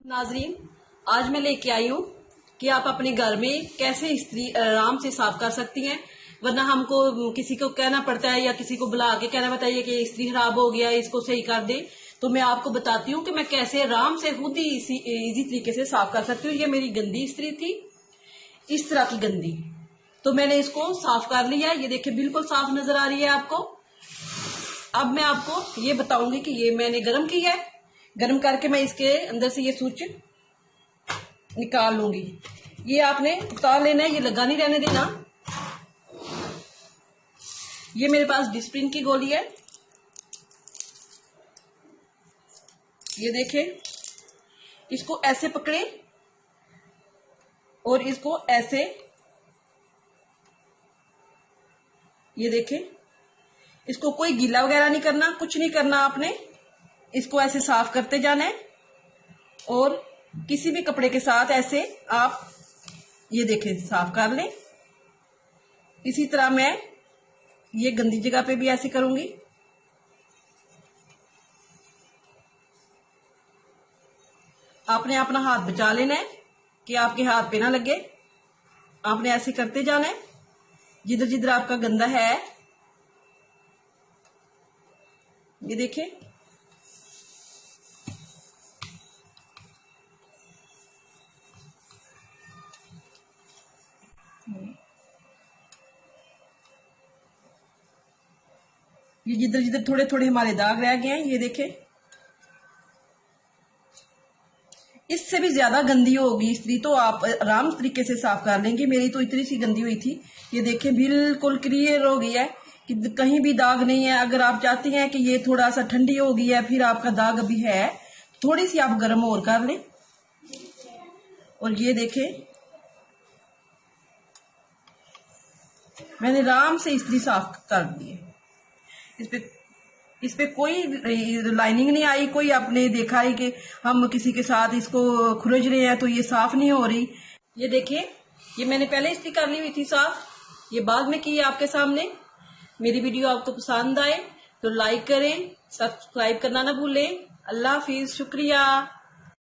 नाजरीन, आज मैं लेके आई हूँ कि आप अपने घर में कैसे इस्त्री आराम से साफ कर सकती हैं। वरना हमको किसी को कहना पड़ता है या किसी को बुला के कहना पड़ता है कि इस्त्री खराब हो गया, इसको सही कर दे। तो मैं आपको बताती हूँ कि मैं कैसे आराम से खुद ही इजी तरीके से साफ कर सकती हूँ। ये मेरी गंदी इस्त्री थी, इस तरह की गंदी, तो मैंने इसको साफ कर लिया। ये देखिए बिल्कुल साफ नजर आ रही है आपको। अब मैं आपको ये बताऊंगी कि ये मैंने गर्म की है। गर्म करके मैं इसके अंदर से ये स्विच निकाल लूंगी। ये आपने उतार लेना है, ये लगा नहीं रहने देना। ये मेरे पास डिस्प्रिन की गोली है, ये देखें। इसको ऐसे पकड़े और इसको ऐसे, ये देखें। इसको कोई गीला वगैरह नहीं करना, कुछ नहीं करना आपने। इसको ऐसे साफ करते जाना है और किसी भी कपड़े के साथ ऐसे आप ये देखें साफ कर लें। इसी तरह मैं ये गंदी जगह पे भी ऐसे करूंगी। आपने अपना हाथ बचा लेना है कि आपके हाथ पे ना लगे। आपने ऐसे करते जाना है जिधर जिधर आपका गंदा है। ये देखें, ये जिधर जिधर थोड़े थोड़े हमारे दाग रह गए हैं, ये देखें। इससे भी ज्यादा गंदी होगी इस्त्री तो आप आराम तरीके से साफ कर लेंगे। मेरी तो इतनी सी गंदी हुई थी, ये देखें बिल्कुल क्लियर हो गई है कि कहीं भी दाग नहीं है। अगर आप चाहती हैं कि ये थोड़ा सा ठंडी हो गई है, फिर आपका दाग अभी है, थोड़ी सी आप गर्म और कर लें। और ये देखें मैंने आराम से इस्त्री साफ कर दी है। इस पे कोई लाइनिंग नहीं आई। कोई आपने देखा है कि हम किसी के साथ इसको खुरच रहे हैं तो ये साफ नहीं हो रही। ये देखिए, ये मैंने पहले इस्त्री कर ली हुई थी साफ, ये बाद में की है आपके सामने। मेरी वीडियो आपको पसंद आए तो लाइक करें, सब्सक्राइब करना ना भूलें। अल्लाह हाफिज, शुक्रिया।